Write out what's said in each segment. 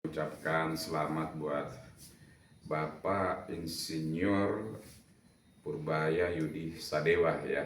Ucapkan selamat buat Bapak Insinyur Purbaya Yudi Sadewa ya,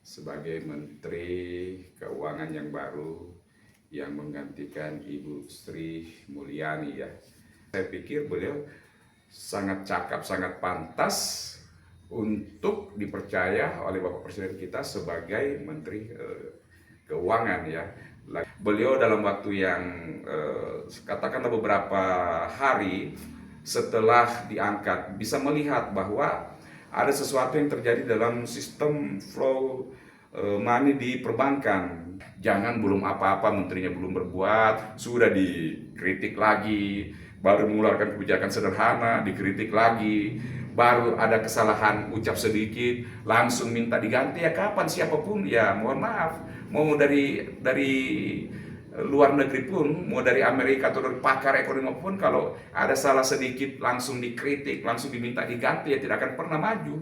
sebagai Menteri Keuangan yang baru yang menggantikan Ibu Sri Mulyani ya. Saya pikir beliau sangat cakap, sangat pantas untuk dipercaya oleh Bapak Presiden kita sebagai Menteri Keuangan ya. Beliau dalam waktu yang katakanlah beberapa hari setelah diangkat bisa melihat bahwa ada sesuatu yang terjadi dalam sistem flow money di perbankan. Jangan belum apa-apa menterinya belum berbuat, sudah dikritik lagi, baru mengeluarkan kebijakan sederhana, dikritik lagi, baru ada kesalahan ucap sedikit, langsung minta diganti. Ya kapan siapapun ya, mohon maaf, mau dari luar negeri pun, mau dari Amerika atau dari pakar ekonomi pun, kalau ada salah sedikit langsung dikritik, langsung diminta diganti, ya tidak akan pernah maju.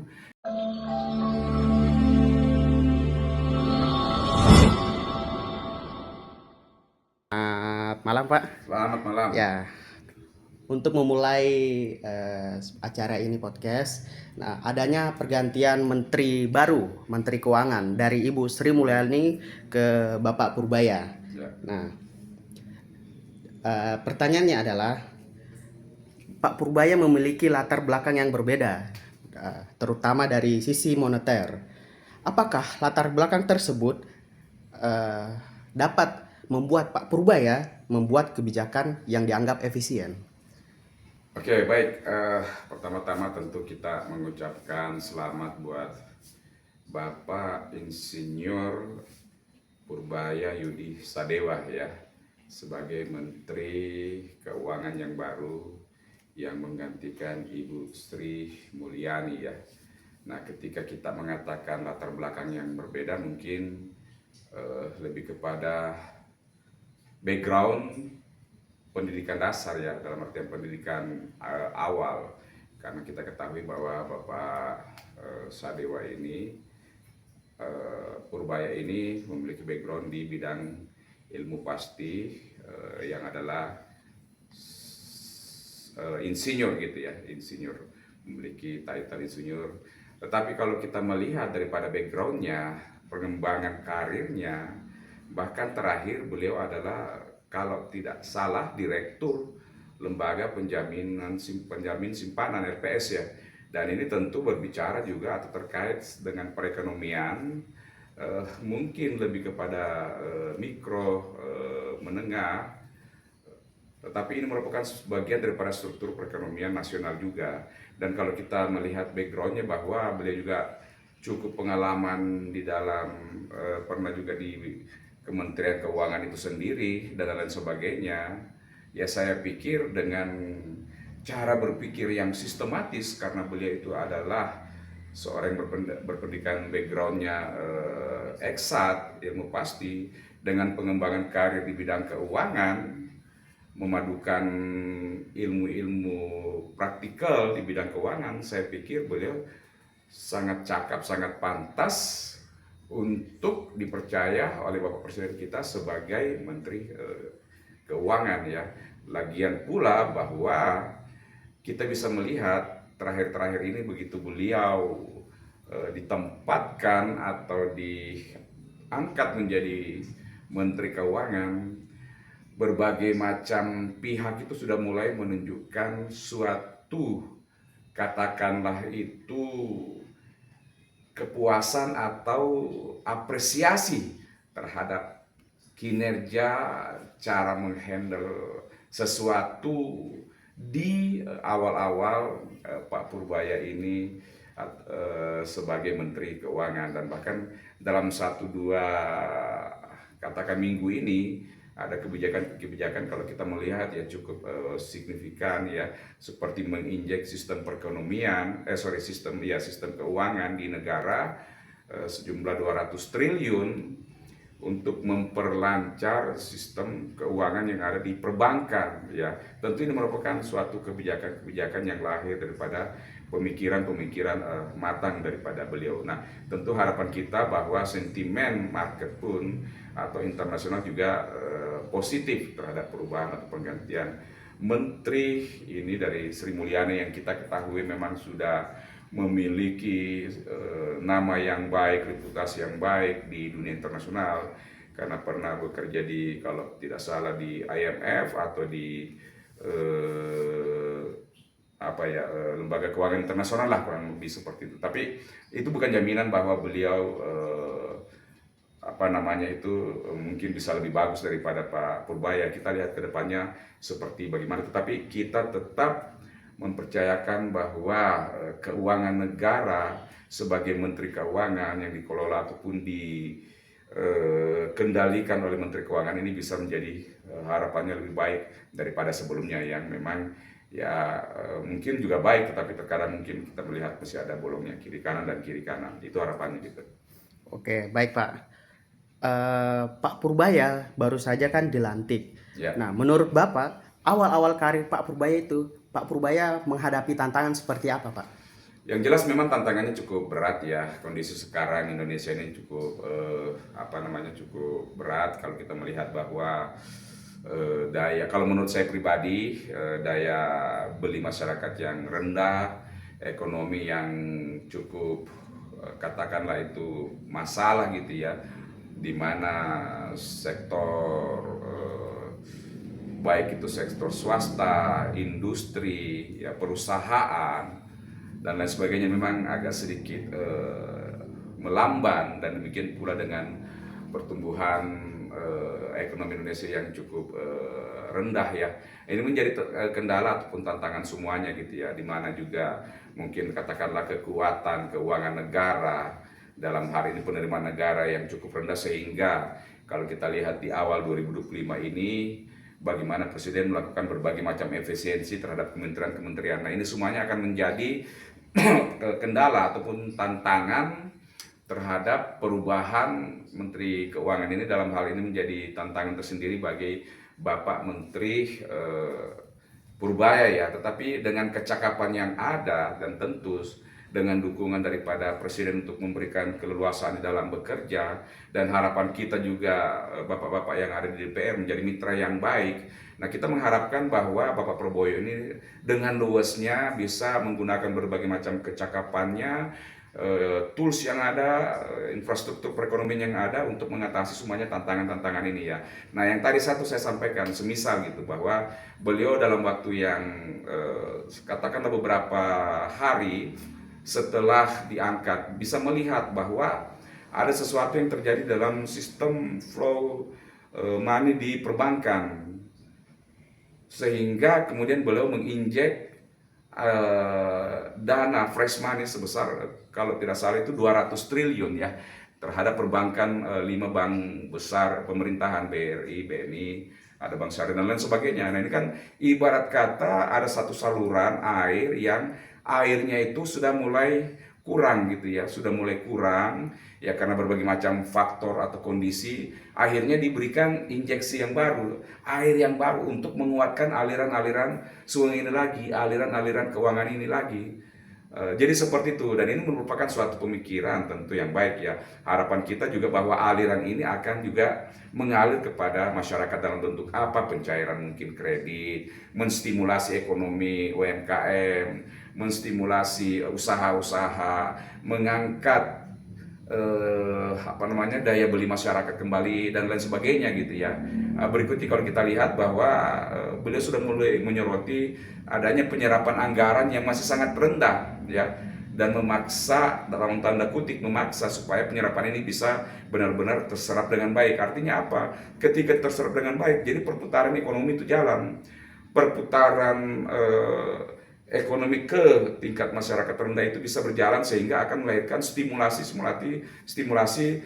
Selamat malam, Pak. Selamat malam. Ya, untuk memulai acara ini podcast, nah adanya pergantian menteri baru, Menteri Keuangan dari Ibu Sri Mulyani ke Bapak Purbaya. Ya. Nah, pertanyaannya adalah, Pak Purbaya memiliki latar belakang yang berbeda, terutama dari sisi moneter. Apakah latar belakang tersebut dapat membuat Pak Purbaya membuat kebijakan yang dianggap efisien? Oke, baik. Pertama-tama tentu kita mengucapkan selamat buat Bapak Insinyur Purbaya Yudi Sadewa ya, sebagai Menteri Keuangan yang baru yang menggantikan Ibu Sri Mulyani ya. Nah, ketika kita mengatakan latar belakang yang berbeda, mungkin lebih kepada background pendidikan dasar ya, dalam artian pendidikan awal, karena kita ketahui bahwa Bapak Sadewa ini, Purbaya ini memiliki background di bidang ilmu pasti, yang adalah insinyur gitu ya, insinyur, memiliki title insinyur. Tetapi kalau kita melihat daripada backgroundnya, pengembangan karirnya, bahkan terakhir beliau adalah, kalau tidak salah, direktur lembaga penjamin simpanan LPS ya. Dan ini tentu berbicara juga atau terkait dengan perekonomian, mungkin lebih kepada mikro, menengah, tetapi ini merupakan sebagian daripada struktur perekonomian nasional juga. Dan kalau kita melihat backgroundnya, bahwa beliau juga cukup pengalaman di dalam, pernah juga di Kementerian Keuangan itu sendiri dan lain sebagainya, ya saya pikir dengan cara berpikir yang sistematis, karena beliau itu adalah seorang yang berpendidikan backgroundnya eksat, ilmu pasti, dengan pengembangan karir di bidang keuangan, memadukan ilmu-ilmu praktikal di bidang keuangan, saya pikir beliau sangat cakap, sangat pantas untuk dipercaya oleh Bapak Presiden kita sebagai Menteri Keuangan ya. Lagian pula bahwa kita bisa melihat terakhir-terakhir ini, begitu beliau ditempatkan atau diangkat menjadi Menteri Keuangan, berbagai macam pihak itu sudah mulai menunjukkan suatu, katakanlah itu, kepuasan atau apresiasi terhadap kinerja, cara menghandle sesuatu di awal-awal Pak Purbaya ini sebagai Menteri Keuangan. Dan bahkan dalam 1-2 katakan minggu ini, ada kebijakan-kebijakan, kalau kita melihat ya cukup signifikan ya, seperti menginjek sistem perekonomian, sistem keuangan di negara, sejumlah 200 triliun untuk memperlancar sistem keuangan yang ada di perbankan ya. Tentu ini merupakan suatu kebijakan-kebijakan yang lahir daripada pemikiran-pemikiran matang daripada beliau. Nah, tentu harapan kita bahwa sentimen market pun atau internasional juga positif terhadap perubahan atau penggantian menteri ini dari Sri Mulyani yang kita ketahui memang sudah memiliki nama yang baik, reputasi yang baik di dunia internasional karena pernah bekerja di, kalau tidak salah, di IMF atau di lembaga keuangan internasional lah, kurang lebih seperti itu. Tapi itu bukan jaminan bahwa beliau mungkin bisa lebih bagus daripada Pak Purbaya. Kita lihat ke depannya seperti bagaimana, tetapi kita tetap mempercayakan bahwa keuangan negara sebagai Menteri Keuangan yang dikelola ataupun dikendalikan oleh Menteri Keuangan ini bisa menjadi harapannya lebih baik daripada sebelumnya yang memang mungkin juga baik, tetapi terkadang mungkin kita melihat masih ada bolongnya kiri kanan dan kiri kanan. Itu harapannya gitu. Oke, baik Pak. Pak Purbaya baru saja kan dilantik. Ya. Nah, menurut Bapak, awal-awal karir Pak Purbaya itu, Pak Purbaya menghadapi tantangan seperti apa, Pak? Yang jelas memang tantangannya cukup berat ya. Kondisi sekarang Indonesia ini cukup cukup berat kalau kita melihat bahwa kalau menurut saya pribadi, daya beli masyarakat yang rendah, ekonomi yang cukup katakanlah itu masalah gitu ya, di mana sektor baik itu sektor swasta, industri, ya perusahaan dan lain sebagainya memang agak sedikit melamban, dan demikian pula dengan pertumbuhan ekonomi Indonesia yang cukup rendah ya. Ini menjadi kendala ataupun tantangan semuanya gitu ya, di mana juga mungkin katakanlah kekuatan keuangan negara dalam hari ini, penerimaan negara yang cukup rendah, sehingga kalau kita lihat di awal 2025 ini bagaimana Presiden melakukan berbagai macam efisiensi terhadap kementerian-kementerian. Nah, ini semuanya akan menjadi kendala ataupun tantangan terhadap perubahan Menteri Keuangan ini. Dalam hal ini menjadi tantangan tersendiri bagi Bapak Menteri Purbaya ya. Tetapi dengan kecakapan yang ada dan tentu dengan dukungan daripada Presiden untuk memberikan keleluasaan di dalam bekerja, dan harapan kita juga bapak-bapak yang ada di DPR menjadi mitra yang baik. Nah, kita mengharapkan bahwa Bapak Prabowo ini dengan luasnya bisa menggunakan berbagai macam kecakapannya, tools yang ada, infrastruktur perekonomian yang ada untuk mengatasi semuanya tantangan-tantangan ini ya. Nah, yang tadi saya sampaikan, semisal gitu bahwa beliau dalam waktu yang katakanlah beberapa hari setelah diangkat bisa melihat bahwa ada sesuatu yang terjadi dalam sistem flow money di perbankan, sehingga kemudian beliau menginjek dana fresh money sebesar, kalau tidak salah itu 200 triliun ya, terhadap perbankan 5 bank besar pemerintahan, BRI, BNI, ada Bank Syariah dan lain sebagainya. Nah, ini kan ibarat kata ada satu saluran air yang airnya itu sudah mulai kurang gitu ya, sudah mulai kurang ya karena berbagai macam faktor atau kondisi, akhirnya diberikan injeksi yang baru, air yang baru untuk menguatkan aliran-aliran sungai ini lagi, aliran-aliran keuangan ini lagi. Jadi seperti itu, dan ini merupakan suatu pemikiran tentu yang baik ya. Harapan kita juga bahwa aliran ini akan juga mengalir kepada masyarakat dalam bentuk apa? Pencairan mungkin kredit, menstimulasi ekonomi UMKM, menstimulasi usaha-usaha, mengangkat daya beli masyarakat kembali dan lain sebagainya gitu ya. Berikutnya kalau kita lihat bahwa beliau sudah mulai menyoroti adanya penyerapan anggaran yang masih sangat rendah ya, dan memaksa, dalam tanda kutip memaksa, supaya penyerapan ini bisa benar-benar terserap dengan baik. Artinya apa? Ketika terserap dengan baik, jadi perputaran ekonomi itu jalan, perputaran ekonomi ke tingkat masyarakat rendah itu bisa berjalan, sehingga akan melahirkan stimulasi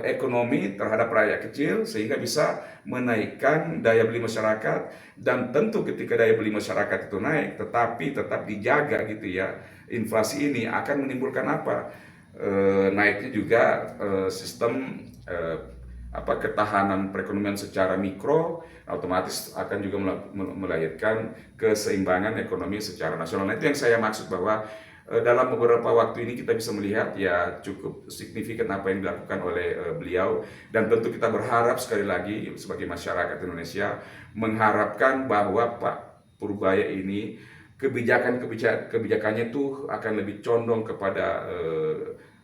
ekonomi terhadap rakyat kecil, sehingga bisa menaikkan daya beli masyarakat. Dan tentu ketika daya beli masyarakat itu naik tetapi tetap dijaga gitu ya, inflasi ini akan menimbulkan apa? Naiknya juga sistem ketahanan perekonomian secara mikro, otomatis akan juga melahirkan keseimbangan ekonomi secara nasional. Nah, itu yang saya maksud, bahwa dalam beberapa waktu ini kita bisa melihat ya cukup signifikan apa yang dilakukan oleh beliau, dan tentu kita berharap sekali lagi sebagai masyarakat Indonesia mengharapkan bahwa Pak Purbaya ini kebijakannya tuh akan lebih condong kepada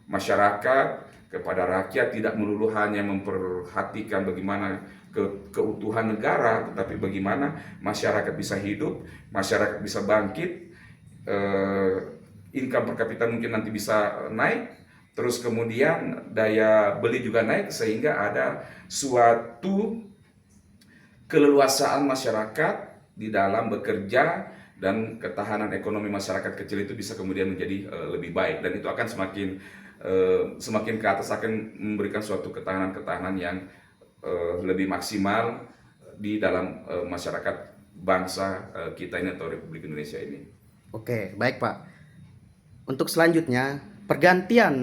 masyarakat, kepada rakyat, tidak melulu hanya memperhatikan bagaimana keutuhan negara, tetapi bagaimana masyarakat bisa hidup, masyarakat bisa bangkit, income per kapita mungkin nanti bisa naik, terus kemudian daya beli juga naik, sehingga ada suatu keleluasaan masyarakat di dalam bekerja, dan ketahanan ekonomi masyarakat kecil itu bisa kemudian menjadi lebih baik, dan itu akan semakin ke atas akan memberikan suatu ketahanan yang lebih maksimal di dalam masyarakat bangsa kita ini atau Republik Indonesia ini. Oke, baik Pak. Untuk selanjutnya, pergantian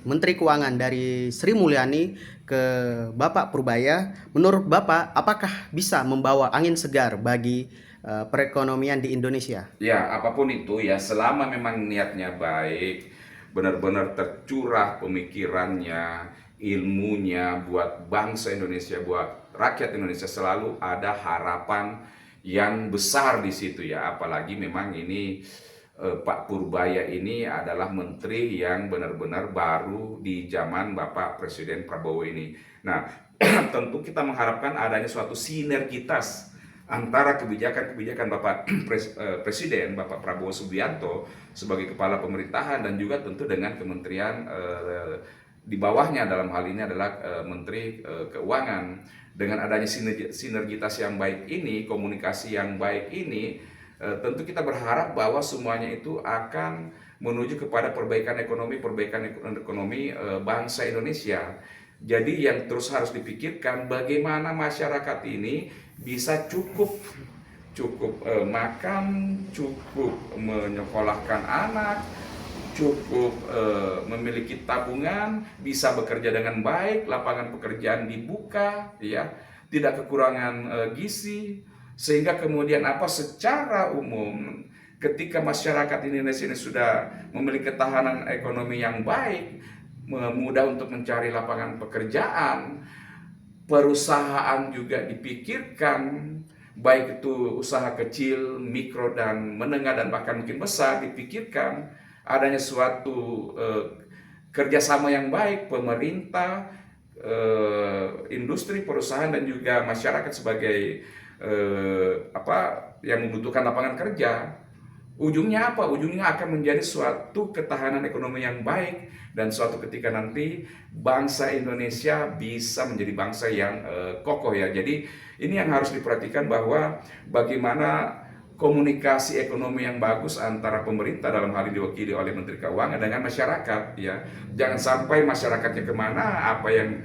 Menteri Keuangan dari Sri Mulyani ke Bapak Purbaya, menurut Bapak apakah bisa membawa angin segar bagi perekonomian di Indonesia? Ya, apapun itu ya, selama memang niatnya baik, benar-benar tercurah pemikirannya, ilmunya buat bangsa Indonesia, buat rakyat Indonesia, selalu ada harapan yang besar di situ ya. Apalagi memang ini Pak Purbaya ini adalah menteri yang benar-benar baru di zaman Bapak Presiden Prabowo ini. Nah, tentu kita mengharapkan adanya suatu sinergitas antara kebijakan-kebijakan Bapak Presiden, Bapak Prabowo Subianto sebagai kepala pemerintahan, dan juga tentu dengan kementerian di bawahnya, dalam hal ini adalah Menteri Keuangan. Dengan adanya sinergitas yang baik ini, komunikasi yang baik ini, tentu kita berharap bahwa semuanya itu akan menuju kepada perbaikan ekonomi bangsa Indonesia. Jadi yang terus harus dipikirkan bagaimana masyarakat ini bisa cukup makan, cukup menyekolahkan anak, cukup memiliki tabungan, bisa bekerja dengan baik, lapangan pekerjaan dibuka, ya, tidak kekurangan gizi, sehingga kemudian secara umum ketika masyarakat Indonesia ini sudah memiliki ketahanan ekonomi yang baik, mudah untuk mencari lapangan pekerjaan, perusahaan juga dipikirkan, baik itu usaha kecil, mikro dan menengah dan bahkan mungkin besar, dipikirkan adanya suatu kerjasama yang baik pemerintah, industri, perusahaan, dan juga masyarakat sebagai yang membutuhkan lapangan kerja. Ujungnya apa? Ujungnya akan menjadi suatu ketahanan ekonomi yang baik, dan suatu ketika nanti bangsa Indonesia bisa menjadi bangsa yang kokoh ya. Jadi ini yang harus diperhatikan, bahwa bagaimana komunikasi ekonomi yang bagus antara pemerintah, dalam hal ini diwakili oleh Menteri Keuangan, dengan masyarakat ya. Jangan sampai masyarakatnya kemana, apa yang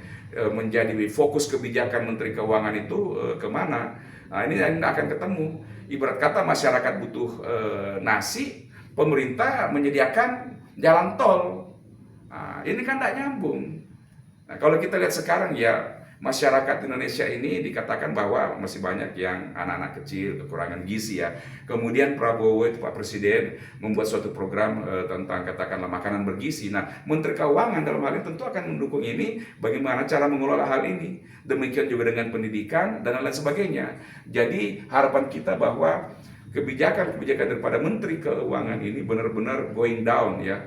menjadi fokus kebijakan Menteri Keuangan itu kemana. Nah, ini akan ketemu. Ibarat kata masyarakat butuh nasi, pemerintah menyediakan jalan tol. Nah, ini kan tidak nyambung. Nah, kalau kita lihat sekarang ya, masyarakat Indonesia ini dikatakan bahwa masih banyak yang anak-anak kecil, kekurangan gizi ya. Kemudian Prabowo itu Pak Presiden membuat suatu program tentang katakanlah makanan bergizi. Nah, Menteri Keuangan dalam hal ini tentu akan mendukung ini, bagaimana cara mengelola hal ini. Demikian juga dengan pendidikan dan lain sebagainya. Jadi harapan kita bahwa kebijakan-kebijakan daripada Menteri Keuangan ini benar-benar going down ya,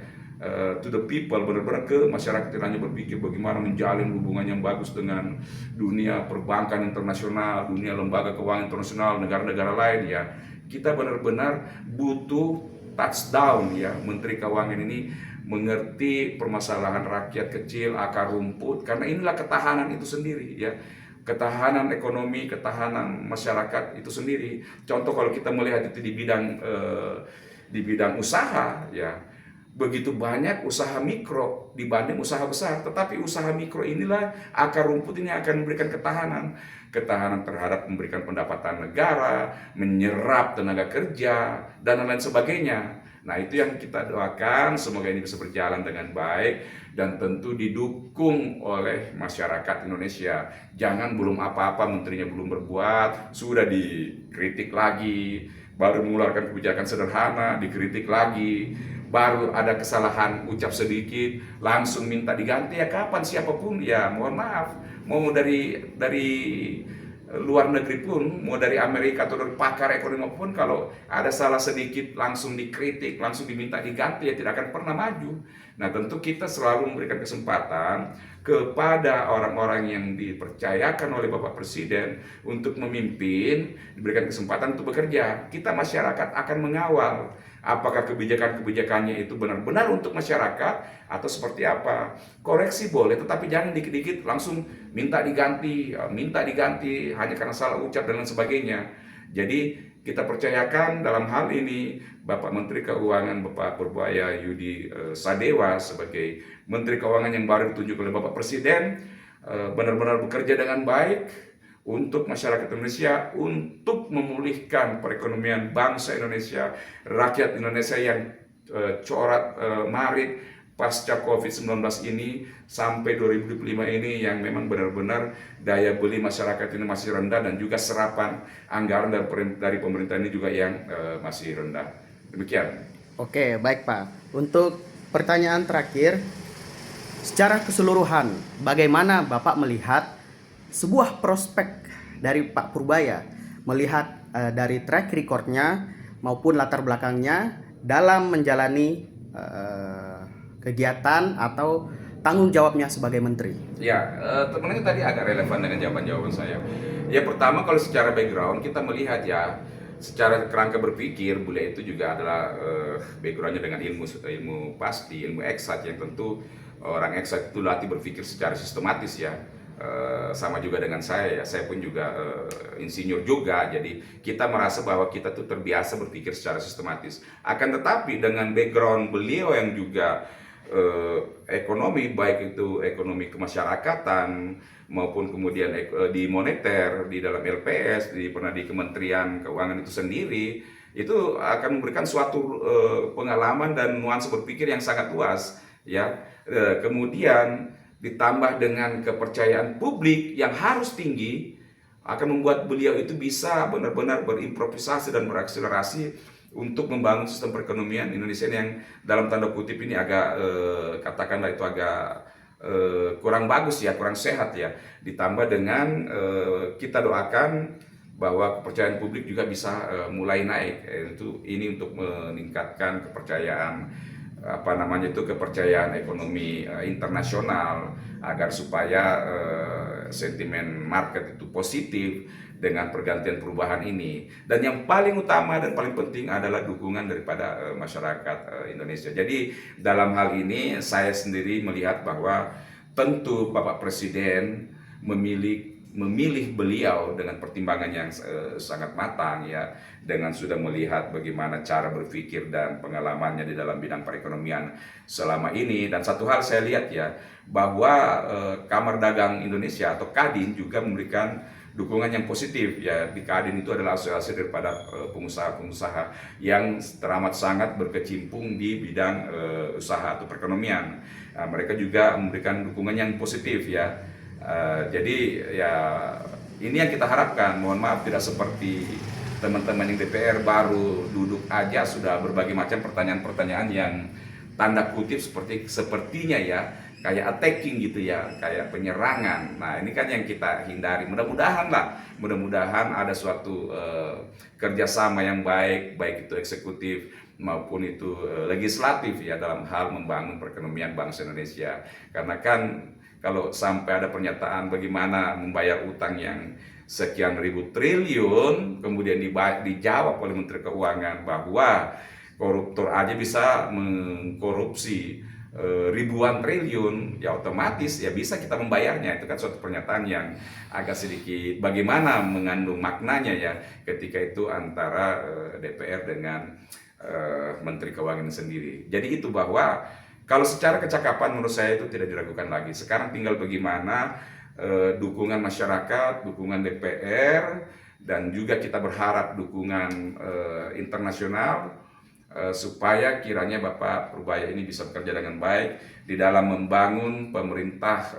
to the people, benar-benar ke masyarakat, yang hanya berpikir bagaimana menjalin hubungan yang bagus dengan dunia perbankan internasional, dunia lembaga keuangan internasional, negara-negara lain ya. Kita benar-benar butuh touchdown ya, Menteri Keuangan ini mengerti permasalahan rakyat kecil, akar rumput, karena inilah ketahanan itu sendiri ya. Ketahanan ekonomi, ketahanan masyarakat itu sendiri. Contoh kalau kita melihat itu di bidang usaha ya, begitu banyak usaha mikro dibanding usaha besar, tetapi usaha mikro inilah akar rumput ini akan memberikan ketahanan terhadap memberikan pendapatan negara, menyerap tenaga kerja, dan lain sebagainya. Nah, itu yang kita doakan, semoga ini bisa berjalan dengan baik dan tentu didukung oleh masyarakat Indonesia. Jangan belum apa-apa, menterinya belum berbuat, sudah dikritik lagi, baru mengeluarkan kebijakan sederhana, dikritik lagi, baru ada kesalahan ucap sedikit, langsung minta diganti. Ya kapan siapapun ya, mohon maaf, mau dari luar negeri pun, mau dari Amerika atau dari pakar ekonomi pun, kalau ada salah sedikit langsung dikritik, langsung diminta diganti, ya tidak akan pernah maju. Nah, tentu kita selalu memberikan kesempatan kepada orang-orang yang dipercayakan oleh Bapak Presiden untuk memimpin, diberikan kesempatan untuk bekerja. Kita masyarakat akan mengawal apakah kebijakan-kebijakannya itu benar-benar untuk masyarakat atau seperti apa. Koreksi boleh, tetapi jangan dikit-dikit langsung minta diganti hanya karena salah ucap dan lain sebagainya. Jadi kita percayakan dalam hal ini Bapak Menteri Keuangan, Bapak Purbaya Yudi Sadewa sebagai Menteri Keuangan yang baru ditunjuk oleh Bapak Presiden, benar-benar bekerja dengan baik untuk masyarakat Indonesia, untuk memulihkan perekonomian bangsa Indonesia, rakyat Indonesia yang corak marit pasca COVID-19 ini sampai 2025 ini, yang memang benar-benar daya beli masyarakat ini masih rendah, dan juga serapan anggaran dari pemerintah ini juga yang masih rendah. Demikian. Oke, baik Pak. Untuk pertanyaan terakhir, secara keseluruhan, bagaimana Bapak melihat sebuah prospek dari Pak Purbaya, melihat dari track recordnya maupun latar belakangnya dalam menjalani kegiatan atau tanggung jawabnya sebagai menteri? Ya, sebenarnya tadi agak relevan dengan jawaban saya. Ya, pertama kalau secara background kita melihat ya, secara kerangka berpikir beliau itu juga adalah backgroundnya dengan ilmu pasti, ilmu eksakt, yang tentu orang eksakt itu latih berpikir secara sistematis ya. Sama juga dengan saya ya, saya pun juga insinyur juga, jadi kita merasa bahwa kita tuh terbiasa berpikir secara sistematis. Akan tetapi dengan background beliau yang juga ekonomi, baik itu ekonomi kemasyarakatan maupun kemudian di moneter, di dalam LPS, pernah di Kementerian Keuangan itu sendiri, itu akan memberikan suatu pengalaman dan nuansa berpikir yang sangat luas ya. Kemudian ditambah dengan kepercayaan publik yang harus tinggi, akan membuat beliau itu bisa benar-benar berimprovisasi dan berakselerasi untuk membangun sistem perekonomian Indonesia yang dalam tanda kutip ini agak katakanlah itu agak kurang bagus ya, kurang sehat ya. Ditambah dengan kita doakan bahwa kepercayaan publik juga bisa mulai naik. Ini untuk meningkatkan kepercayaan kepercayaan ekonomi internasional, agar supaya sentimen market itu positif dengan pergantian perubahan ini. Dan yang paling utama dan paling penting adalah dukungan daripada masyarakat Indonesia. Jadi dalam hal ini saya sendiri melihat bahwa tentu Bapak Presiden memilih beliau dengan pertimbangan yang sangat matang ya, dengan sudah melihat bagaimana cara berpikir dan pengalamannya di dalam bidang perekonomian selama ini. Dan satu hal saya lihat ya, bahwa Kamar Dagang Indonesia atau Kadin juga memberikan dukungan yang positif ya. Di Kadin itu adalah asosiasi daripada pengusaha-pengusaha yang teramat sangat berkecimpung di bidang usaha atau perekonomian. Nah, mereka juga memberikan dukungan yang positif ya. Jadi ya ini yang kita harapkan. Mohon maaf, tidak seperti teman-teman yang DPR baru duduk aja sudah berbagai macam pertanyaan-pertanyaan yang tanda kutip sepertinya ya kayak attacking gitu ya, kayak penyerangan. Nah, ini kan yang kita hindari. Mudah-mudahan ada suatu kerjasama yang baik itu eksekutif maupun itu legislatif ya, dalam hal membangun perekonomian bangsa Indonesia. Karena kan kalau sampai ada pernyataan bagaimana membayar utang yang sekian ribu triliun, kemudian dijawab oleh Menteri Keuangan bahwa koruptor aja bisa mengkorupsi ribuan triliun, ya otomatis ya bisa kita membayarnya. Itu kan suatu pernyataan yang agak sedikit bagaimana mengandung maknanya ya, ketika itu antara DPR dengan Menteri Keuangan sendiri. Jadi itu bahwa kalau secara kecakapan menurut saya itu tidak diragukan lagi. Sekarang tinggal bagaimana dukungan masyarakat, dukungan DPR, dan juga kita berharap dukungan internasional supaya kiranya Bapak Purbaya ini bisa bekerja dengan baik di dalam membangun pemerintah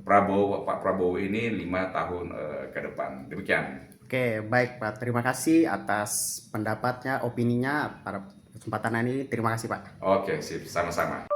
Pak Prabowo ini 5 tahun ke depan. Demikian. Oke, baik Pak. Terima kasih atas pendapatnya, opininya pada kesempatan ini. Terima kasih Pak. Oke, sip. Sama-sama.